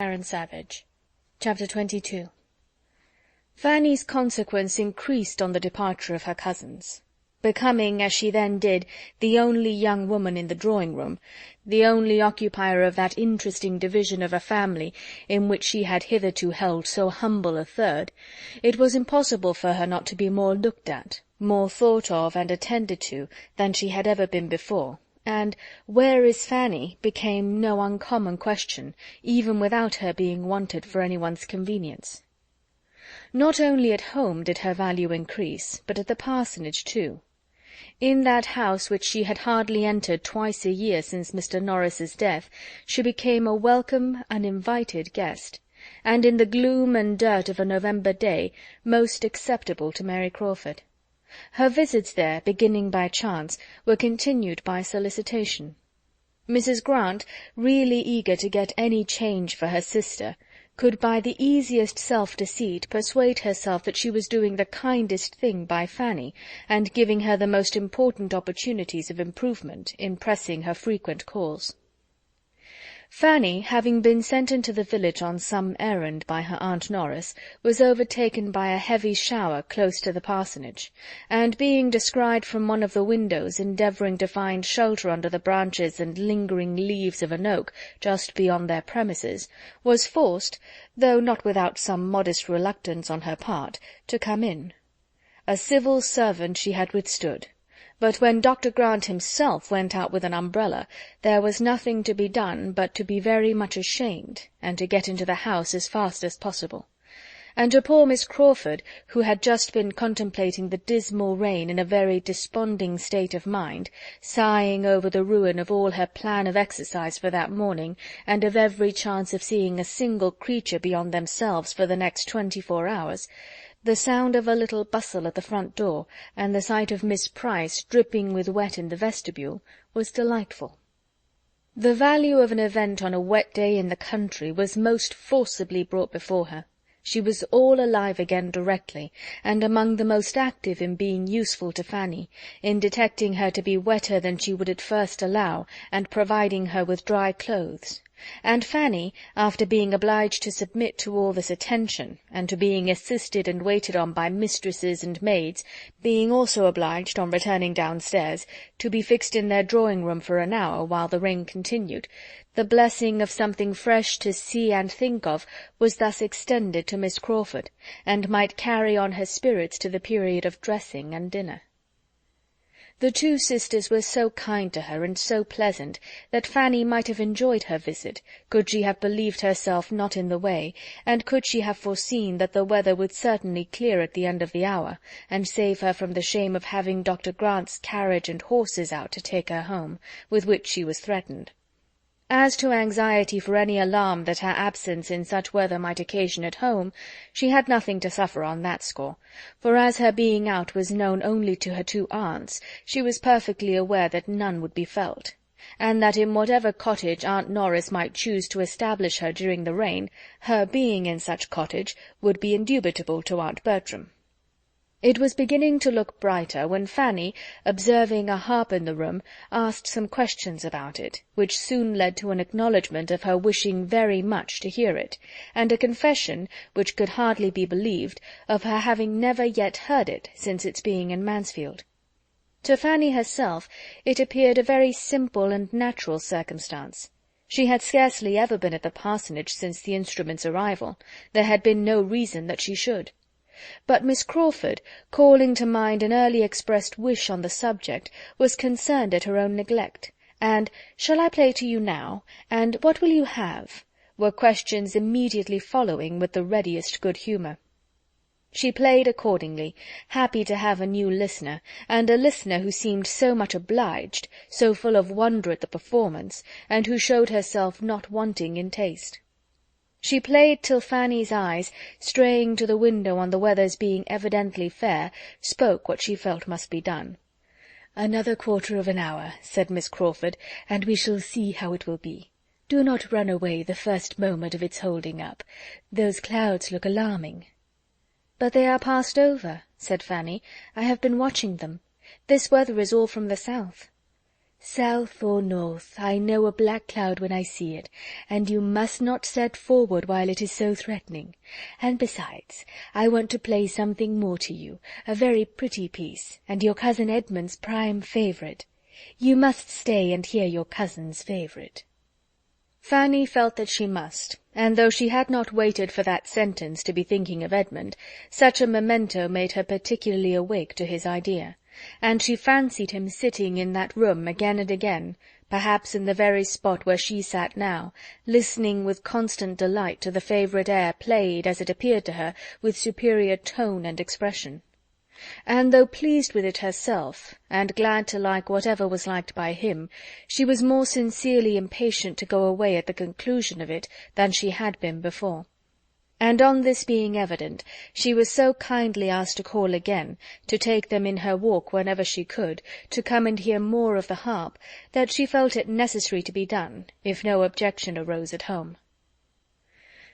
Savage. Chapter 22. Fanny's consequence increased on the departure of her cousins. Becoming, as she then did, the only young woman in the drawing-room, the only occupier of that interesting division of a family in which she had hitherto held so humble a third, it was impossible for her not to be more looked at, more thought of and attended to than she had ever been before, and "Where is Fanny?" became no uncommon question, even without her being wanted for anyone's convenience. Not only at home did her value increase, but at the parsonage too. In that house which she had hardly entered twice a year since Mr. Norris's death, she became a welcome, uninvited guest, and in the gloom and dirt of a November day, most acceptable to Mary Crawford. Her visits there, beginning by chance, were continued by solicitation. Mrs. Grant, really eager to get any change for her sister, could by the easiest self-deceit persuade herself that she was doing the kindest thing by Fanny, and giving her the most important opportunities of improvement in pressing her frequent calls. Fanny, having been sent into the village on some errand by her Aunt Norris, was overtaken by a heavy shower close to the parsonage, and being descried from one of the windows endeavouring to find shelter under the branches and lingering leaves of an oak just beyond their premises, was forced, though not without some modest reluctance on her part, to come in. A civil servant she had withstood, but when Dr. Grant himself went out with an umbrella, there was nothing to be done but to be very much ashamed, and to get into the house as fast as possible. And to poor Miss Crawford, who had just been contemplating the dismal rain in a very desponding state of mind, sighing over the ruin of all her plan of exercise for that morning, and of every chance of seeing a single creature beyond themselves for the next 24 hours, the sound of a little bustle at the front door, and the sight of Miss Price dripping with wet in the vestibule, was delightful. The value of an event on a wet day in the country was most forcibly brought before her. She was all alive again directly, and among the most active in being useful to Fanny, in detecting her to be wetter than she would at first allow, and providing her with dry clothes. And Fanny, after being obliged to submit to all this attention, and to being assisted and waited on by mistresses and maids, being also obliged, on returning downstairs, to be fixed in their drawing-room for an hour while the rain continued, the blessing of something fresh to see and think of was thus extended to Miss Crawford, and might carry on her spirits to the period of dressing and dinner. The two sisters were so kind to her and so pleasant that Fanny might have enjoyed her visit, could she have believed herself not in the way, and could she have foreseen that the weather would certainly clear at the end of the hour, and save her from the shame of having Dr. Grant's carriage and horses out to take her home, with which she was threatened. As to anxiety for any alarm that her absence in such weather might occasion at home, she had nothing to suffer on that score, for as her being out was known only to her two aunts, she was perfectly aware that none would be felt, and that in whatever cottage Aunt Norris might choose to establish her during the rain, her being in such cottage would be indubitable to Aunt Bertram. It was beginning to look brighter when Fanny, observing a harp in the room, asked some questions about it, which soon led to an acknowledgment of her wishing very much to hear it, and a confession, which could hardly be believed, of her having never yet heard it since its being in Mansfield. To Fanny herself it appeared a very simple and natural circumstance. She had scarcely ever been at the parsonage since the instrument's arrival. There had been no reason that she should. But Miss Crawford, calling to mind an early expressed wish on the subject, was concerned at her own neglect, and "Shall I play to you now?" and "What will you have?" were questions immediately following with the readiest good humour. She played accordingly, happy to have a new listener, and a listener who seemed so much obliged, so full of wonder at the performance, and who showed herself not wanting in taste. She played till Fanny's eyes, straying to the window on the weather's being evidently fair, spoke what she felt must be done. "Another quarter of an hour," said Miss Crawford, "and we shall see how it will be. Do not run away the first moment of its holding up. Those clouds look alarming." "But they are passed over," said Fanny. "I have been watching them. This weather is all from the south." South or north, I know a black cloud when I see it, and you must not set forward while it is so threatening. And besides, I want to play something more to you, a very pretty piece, and your cousin Edmund's prime favourite. You must stay and hear your cousin's favourite." Fanny felt that she must, and though she had not waited for that sentence to be thinking of Edmund, such a memento made her particularly awake to his idea, and she fancied him sitting in that room again and again, perhaps in the very spot where she sat now, listening with constant delight to the favourite air played, as it appeared to her, with superior tone and expression. And though pleased with it herself, and glad to like whatever was liked by him, she was more sincerely impatient to go away at the conclusion of it than she had been before. And on this being evident, she was so kindly asked to call again, to take them in her walk whenever she could, to come and hear more of the harp, that she felt it necessary to be done, if no objection arose at home.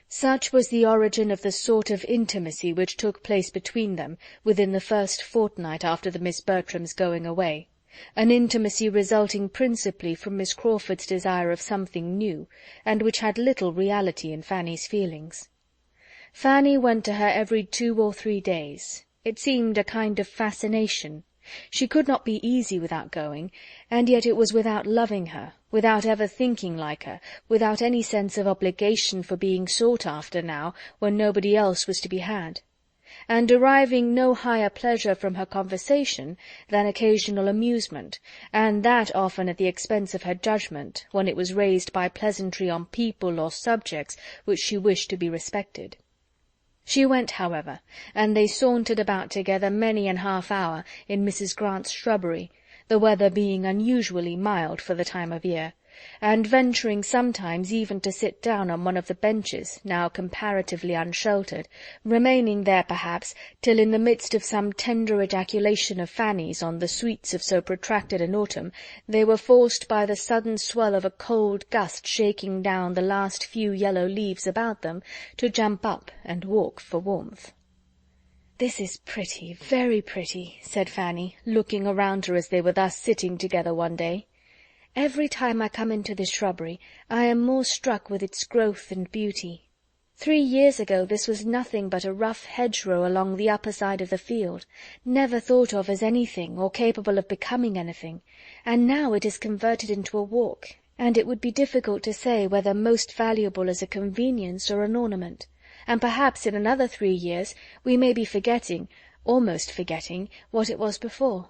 Such was the origin of the sort of intimacy which took place between them within the first fortnight after the Miss Bertrams' going away, an intimacy resulting principally from Miss Crawford's desire of something new, and which had little reality in Fanny's feelings. Fanny went to her every 2 or 3 days. It seemed a kind of fascination. She could not be easy without going, and yet it was without loving her, without ever thinking like her, without any sense of obligation for being sought after now, when nobody else was to be had, and deriving no higher pleasure from her conversation than occasional amusement, and that often at the expense of her judgment, when it was raised by pleasantry on people or subjects which she wished to be respected. She went, however, and they sauntered about together many an half-hour in Mrs. Grant's shrubbery, the weather being unusually mild for the time of year, and venturing sometimes even to sit down on one of the benches, now comparatively unsheltered, remaining there perhaps till in the midst of some tender ejaculation of Fanny's on the sweets of so protracted an autumn, they were forced by the sudden swell of a cold gust shaking down the last few yellow leaves about them, to jump up and walk for warmth. "This is pretty, very pretty," said Fanny, looking around her as they were thus sitting together one day. "Every time I come into this shrubbery I am more struck with its growth and beauty. 3 years ago this was nothing but a rough hedgerow along the upper side of the field, never thought of as anything, or capable of becoming anything, and now it is converted into a walk, and it would be difficult to say whether most valuable as a convenience or an ornament, and perhaps in another 3 years we may be forgetting, almost forgetting, what it was before.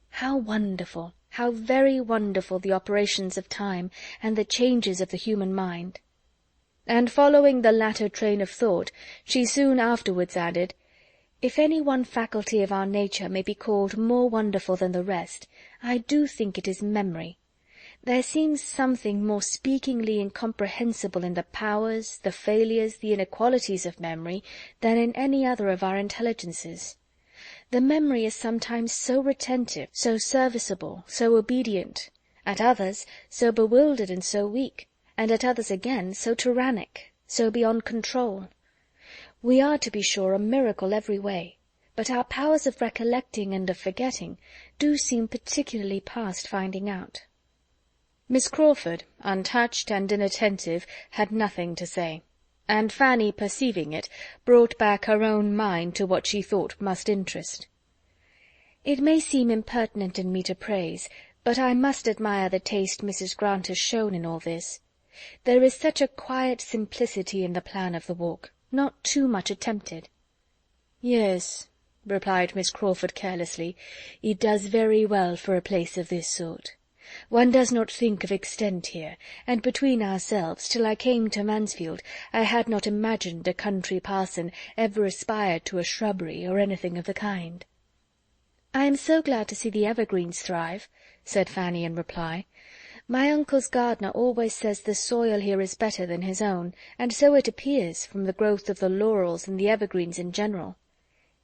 How wonderful, how very wonderful the operations of time, and the changes of the human mind!" And following the latter train of thought, she soon afterwards added, "If any one faculty of our nature may be called more wonderful than the rest, I do think it is memory. There seems something more speakingly incomprehensible in the powers, the failures, the inequalities of memory, than in any other of our intelligences. The memory is sometimes so retentive, so serviceable, so obedient; at others so bewildered and so weak, and at others again so tyrannic, so beyond control. We are, to be sure, a miracle every way, but our powers of recollecting and of forgetting do seem particularly past finding out." Miss Crawford, untouched and inattentive, had nothing to say, and Fanny, perceiving it, brought back her own mind to what she thought must interest. "It may seem impertinent in me to praise, but I must admire the taste Mrs. Grant has shown in all this. There is such a quiet simplicity in the plan of the walk, not too much attempted." "Yes," replied Miss Crawford carelessly, "it does very well for a place of this sort. One does not think of extent here, and between ourselves, till I came to Mansfield, I had not imagined a country parson ever aspired to a shrubbery or anything of the kind." "I am so glad to see the evergreens thrive," said Fanny in reply. "My uncle's gardener always says the soil here is better than his own, and so it appears, from the growth of the laurels and the evergreens in general.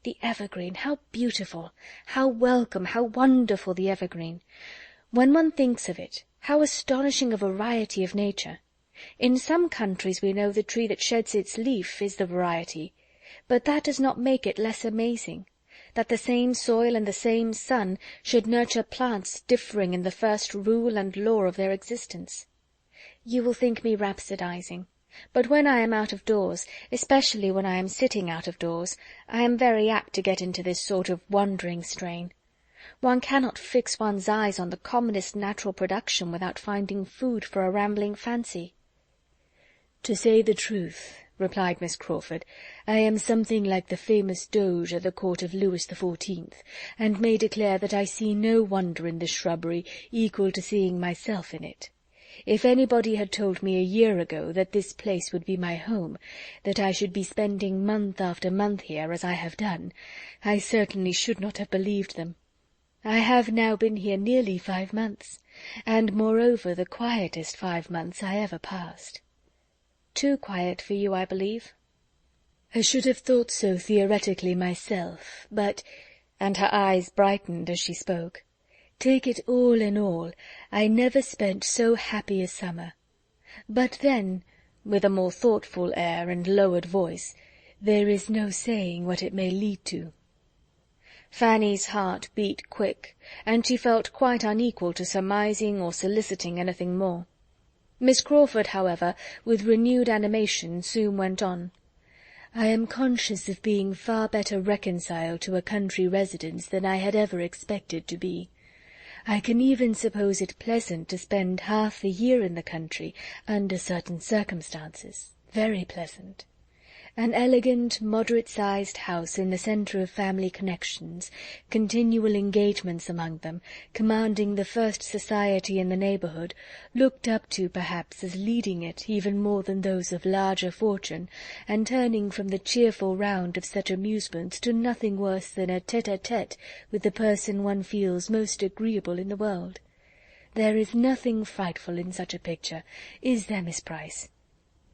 The evergreen, how beautiful, how welcome, how wonderful the evergreen! When one thinks of it, how astonishing a variety of nature! In some countries we know the tree that sheds its leaf is the variety, but that does not make it less amazing. that the same soil and the same sun should nurture plants differing in the first rule and law of their existence. You will think me rhapsodizing, but when I am out of doors, especially when I am sitting out of doors, I am very apt to get into this sort of wandering strain. One cannot fix one's eyes on the commonest natural production without finding food for a rambling fancy. "To say the truth," replied Miss Crawford, "I am something like the famous Doge at the court of Louis XIV, and may declare that I see no wonder in this shrubbery equal to seeing myself in it. If anybody had told me a year ago that this place would be my home, that I should be spending month after month here, as I have done, I certainly should not have believed them. I have now been here nearly 5 months, and moreover the quietest 5 months I ever passed." "Too quiet for you, I believe." "I should have thought so theoretically myself, but—" and her eyes brightened as she spoke. "Take it all in all, I never spent so happy a summer. But then," with a more thoughtful air and lowered voice, "there is no saying what it may lead to." Fanny's heart beat quick, and she felt quite unequal to surmising or soliciting anything more. Miss Crawford, however, with renewed animation, soon went on. "I am conscious of being far better reconciled to a country residence than I had ever expected to be. I can even suppose it pleasant to spend half the year in the country, under certain circumstances, very pleasant. An elegant, moderate-sized house in the centre of family connections, continual engagements among them, commanding the first society in the neighbourhood, looked up to perhaps as leading it even more than those of larger fortune, and turning from the cheerful round of such amusements to nothing worse than a tete-a-tete with the person one feels most agreeable in the world. There is nothing frightful in such a picture, is there, Miss Price?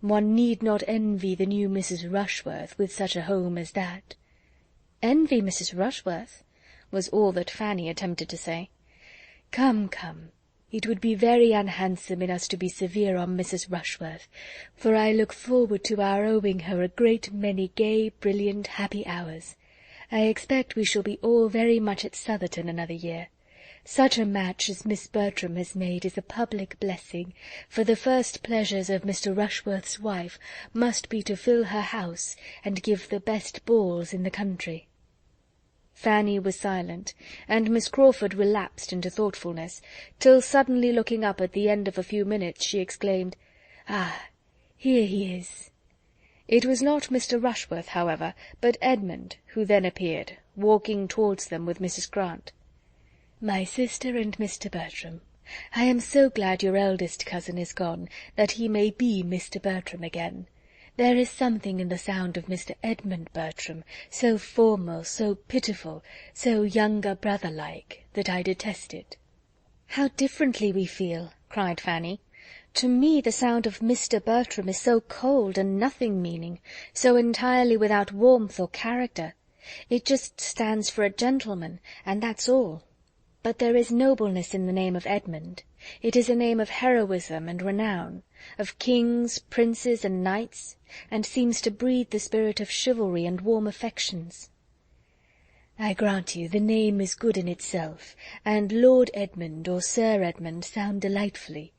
One need not envy the new Mrs. Rushworth with such a home as that." "Envy Mrs. Rushworth?" was all that Fanny attempted to say. "Come, come, it would be very unhandsome in us to be severe on Mrs. Rushworth, for I look forward to our owing her a great many gay, brilliant, happy hours. I expect we shall be all very much at Southerton another year. Such a match as Miss Bertram has made is a public blessing, for the first pleasures of Mr. Rushworth's wife must be to fill her house and give the best balls in the country." Fanny was silent, and Miss Crawford relapsed into thoughtfulness, till suddenly looking up at the end of a few minutes, she exclaimed, "Ah, here he is!" It was not Mr. Rushworth, however, but Edmund, who then appeared, walking towards them with Mrs. Grant. "My sister and Mr. Bertram, I am so glad your eldest cousin is gone, that he may be Mr. Bertram again. There is something in the sound of Mr. Edmund Bertram, so formal, so pitiful, so younger brother-like, that I detest it." "How differently we feel!" cried Fanny. "To me the sound of Mr. Bertram is so cold and nothing-meaning, so entirely without warmth or character. It just stands for a gentleman, and that's all. But there is nobleness in the name of Edmund. It is a name of heroism and renown, of kings, princes, and knights, and seems to breathe the spirit of chivalry and warm affections." "I grant you the name is good in itself, and Lord Edmund or Sir Edmund sound delightfully,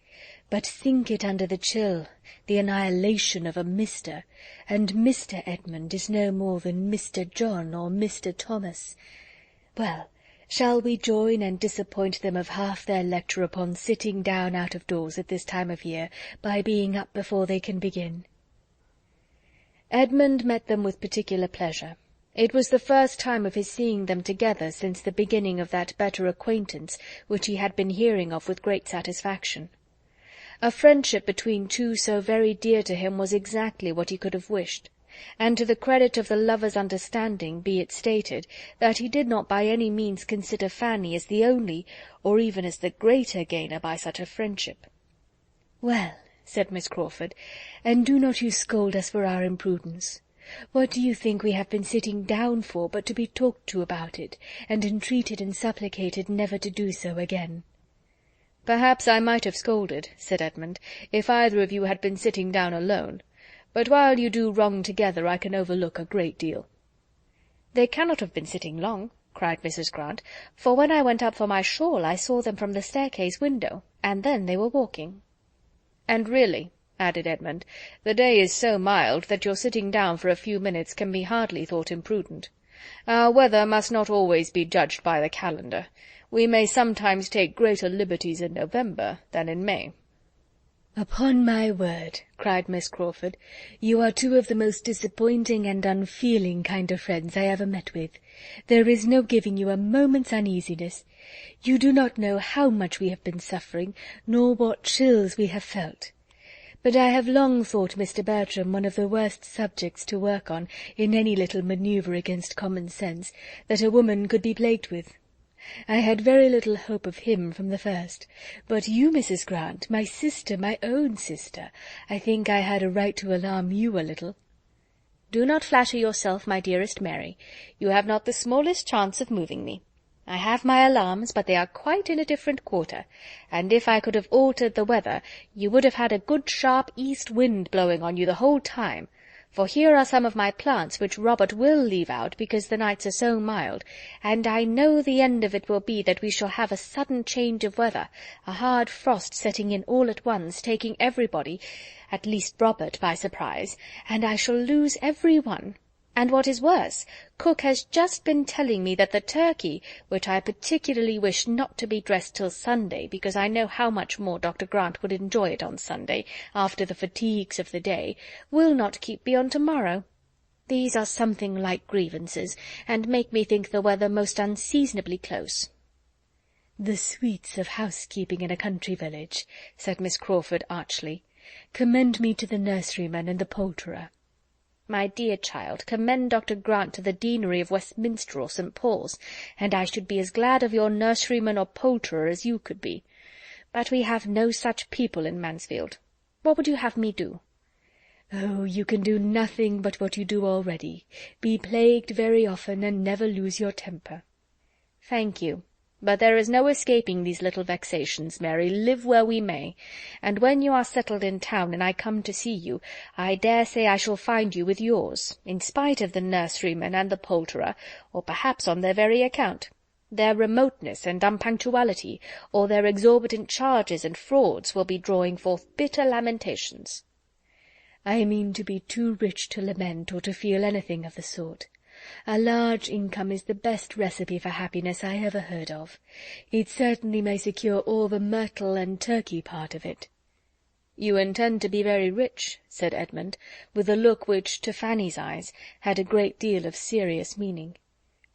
but think it under the chill, the annihilation of a Mr., and Mr. Edmund is no more than Mr. John or Mr. Thomas. Well, shall we join and disappoint them of half their lecture upon sitting down out of doors at this time of year, by being up before they can begin?" Edmund met them with particular pleasure. It was the first time of his seeing them together since the beginning of that better acquaintance which he had been hearing of with great satisfaction. A friendship between two so very dear to him was exactly what he could have wished, and to the credit of the lover's understanding be it stated, that he did not by any means consider Fanny as the only, or even as the greater gainer by such a friendship. "Well," said Miss Crawford, "and do not you scold us for our imprudence. What do you think we have been sitting down for but to be talked to about it, and entreated and supplicated never to do so again?" "Perhaps I might have scolded," said Edmund, "if either of you had been sitting down alone. But while you do wrong together, I can overlook a great deal." "They cannot have been sitting long," cried Mrs. Grant, "for when I went up for my shawl I saw them from the staircase window, and then they were walking." "And really," added Edmund, "the day is so mild that your sitting down for a few minutes can be hardly thought imprudent. Our weather must not always be judged by the calendar. We may sometimes take greater liberties in November than in May." "Upon my word," cried Miss Crawford, "you are two of the most disappointing and unfeeling kind of friends I ever met with. There is no giving you a moment's uneasiness. You do not know how much we have been suffering, nor what chills we have felt. But I have long thought Mr. Bertram one of the worst subjects to work on, in any little manoeuvre against common sense, that a woman could be plagued with. I had very little hope of him from the first, but you, Mrs. Grant, my sister, my own sister, I think I had a right to alarm you a little." "Do not flatter yourself, my dearest Mary. You have not the smallest chance of moving me. I have my alarms, but they are quite in a different quarter, and if I could have altered the weather, you would have had a good sharp east wind blowing on you the whole time, for here are some of my plants which Robert will leave out because the nights are so mild, and I know the end of it will be that we shall have a sudden change of weather, a hard frost setting in all at once, taking everybody, at least Robert, by surprise, and I shall lose every one. And what is worse, cook has just been telling me that the turkey, which I particularly wish not to be dressed till Sunday, because I know how much more Dr. Grant would enjoy it on Sunday, after the fatigues of the day, will not keep beyond to-morrow. These are something like grievances, and make me think the weather most unseasonably close." "The sweets of housekeeping in a country village," said Miss Crawford archly. "Commend me to the nurseryman and the poulterer." "My dear child, commend Dr. Grant to the Deanery of Westminster or St. Paul's, and I should be as glad of your nurseryman or poulterer as you could be. But we have no such people in Mansfield. What would you have me do?" "Oh, you can do nothing but what you do already. Be plagued very often, and never lose your temper." "Thank you. But there is no escaping these little vexations, Mary, live where we may, and when you are settled in town and I come to see you, I dare say I shall find you with yours, in spite of the nurseryman and the poulterer, or perhaps on their very account. Their remoteness and unpunctuality, or their exorbitant charges and frauds, will be drawing forth bitter lamentations." "I mean to be too rich to lament or to feel anything of the sort. A large income is the best recipe for happiness I ever heard of. It certainly may secure all the myrtle and turkey part of it." "You intend to be very rich," said Edmund, with a look which, to Fanny's eyes, had a great deal of serious meaning.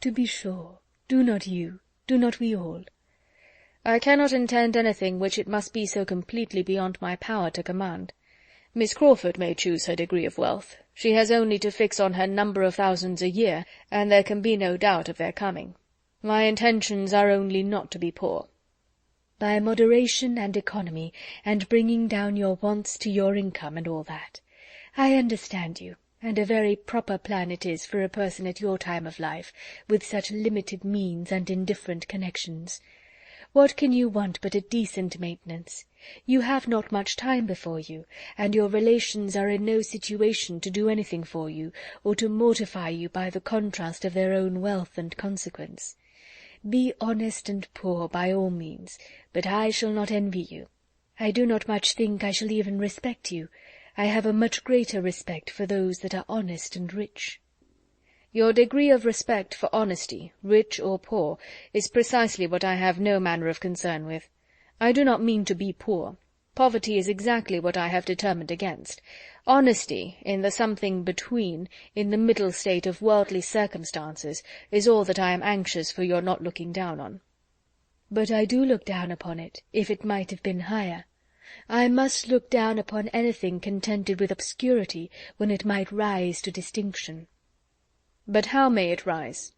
"To be sure. Do not you? Do not we all?" "I cannot intend anything which it must be so completely beyond my power to command. Miss Crawford may choose her degree of wealth. She has only to fix on her number of thousands a year, and there can be no doubt of their coming. My intentions are only not to be poor." "By moderation and economy, and bringing down your wants to your income, and all that. I understand you, and a very proper plan it is for a person at your time of life, with such limited means and indifferent connections. What can you want but a decent maintenance? You have not much time before you, and your relations are in no situation to do anything for you, or to mortify you by the contrast of their own wealth and consequence. Be honest and poor by all means, but I shall not envy you. I do not much think I shall even respect you. I have a much greater respect for those that are honest and rich." "Your degree of respect for honesty, rich or poor, is precisely what I have no manner of concern with. I do not mean to be poor. Poverty is exactly what I have determined against. Honesty, in the something between, in the middle state of worldly circumstances, is all that I am anxious for your not looking down on." "But I do look down upon it, if it might have been higher. I must look down upon anything contented with obscurity, when it might rise to distinction." "But how may it rise?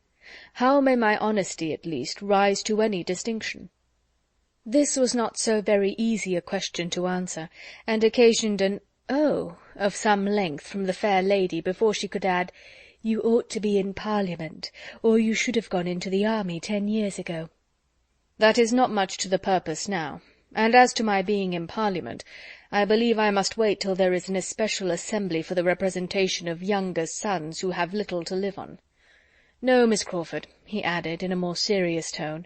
How may my honesty, at least, rise to any distinction?" This was not so very easy a question to answer, and occasioned an "Oh!" of some length from the fair lady before she could add, "You ought to be in Parliament, or you should have gone into the army 10 years ago." "That is not much to the purpose now, and as to my being in Parliament, I believe I must wait till there is an especial assembly for the representation of younger sons who have little to live on. No, Miss Crawford," he added, in a more serious tone,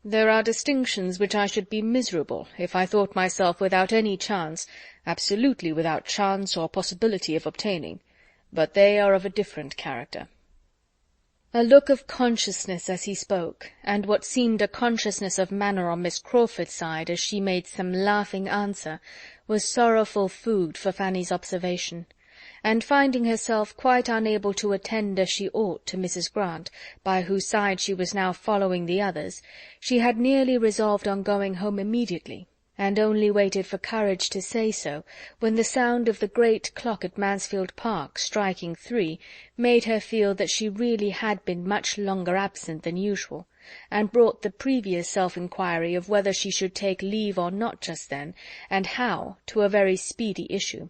"there are distinctions which I should be miserable if I thought myself without any chance, absolutely without chance or possibility of obtaining, but they are of a different character." A look of consciousness as he spoke, and what seemed a consciousness of manner on Miss Crawford's side as she made some laughing answer, was sorrowful food for Fanny's observation, and finding herself quite unable to attend as she ought to Mrs. Grant, by whose side she was now following the others, she had nearly resolved on going home immediately, and only waited for courage to say so, when the sound of the great clock at Mansfield Park striking 3 made her feel that she really had been much longer absent than usual, and brought the previous self-inquiry of whether she should take leave or not just then, and how, to a very speedy issue.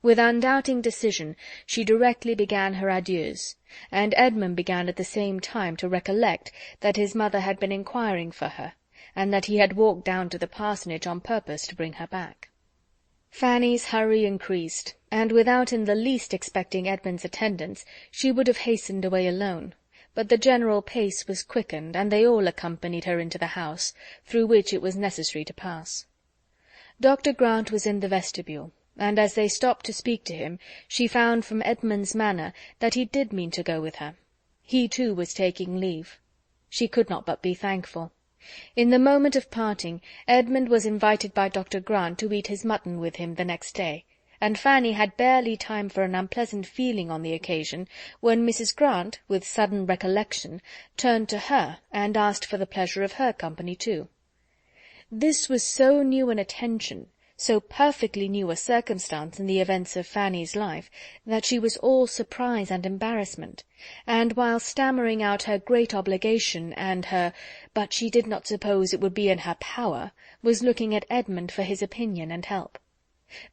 With undoubting decision she directly began her adieus, and Edmund began at the same time to recollect that his mother had been inquiring for her, and that he had walked down to the parsonage on purpose to bring her back. Fanny's hurry increased, and without in the least expecting Edmund's attendance, she would have hastened away alone, but the general pace was quickened, and they all accompanied her into the house, through which it was necessary to pass. Dr. Grant was in the vestibule, and as they stopped to speak to him, she found from Edmund's manner that he did mean to go with her. He too was taking leave. She could not but be thankful. In the moment of parting, Edmund was invited by Dr. Grant to eat his mutton with him the next day, and Fanny had barely time for an unpleasant feeling on the occasion, when Mrs. Grant, with sudden recollection, turned to her and asked for the pleasure of her company too. This was so new an attention, so perfectly new a circumstance in the events of Fanny's life, that she was all surprise and embarrassment, and while stammering out her great obligation and her "but she did not suppose it would be in her power," was looking at Edmund for his opinion and help.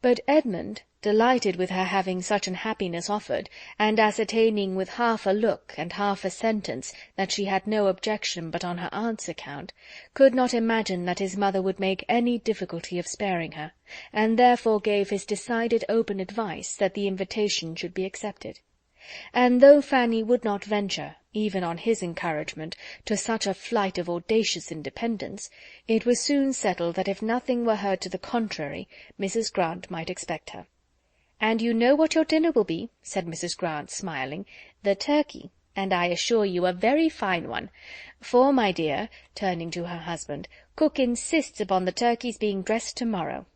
But Edmund, delighted with her having such an happiness offered, and ascertaining with half a look and half a sentence that she had no objection but on her aunt's account, could not imagine that his mother would make any difficulty of sparing her, and therefore gave his decided open advice that the invitation should be accepted. And though Fanny would not venture, even on his encouragement, to such a flight of audacious independence, it was soon settled that if nothing were heard to the contrary, Mrs. Grant might expect her. "And you know what your dinner will be," said Mrs. Grant, smiling. "The turkey, and I assure you a very fine one. For, my dear," turning to her husband, "cook insists upon the turkey's being dressed to-morrow."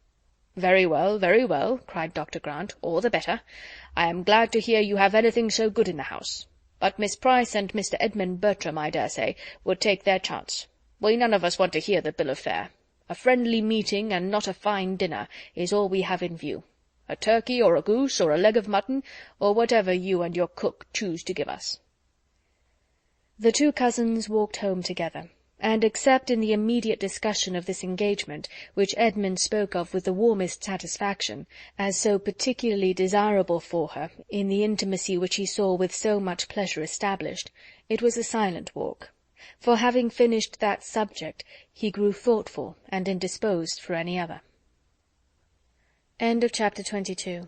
very well," cried Dr. Grant, "all the better. I am glad to hear you have anything so good in the house. But Miss Price and Mr. Edmund Bertram, I dare say, would take their chance. We none of us want to hear the bill of fare. A friendly meeting, and not a fine dinner, is all we have in view. A turkey, or a goose, or a leg of mutton, or whatever you and your cook choose to give us." The two cousins walked home together, and except in the immediate discussion of this engagement, which Edmund spoke of with the warmest satisfaction, as so particularly desirable for her, in the intimacy which he saw with so much pleasure established, it was a silent walk, for having finished that subject, he grew thoughtful and indisposed for any other. Chapter 22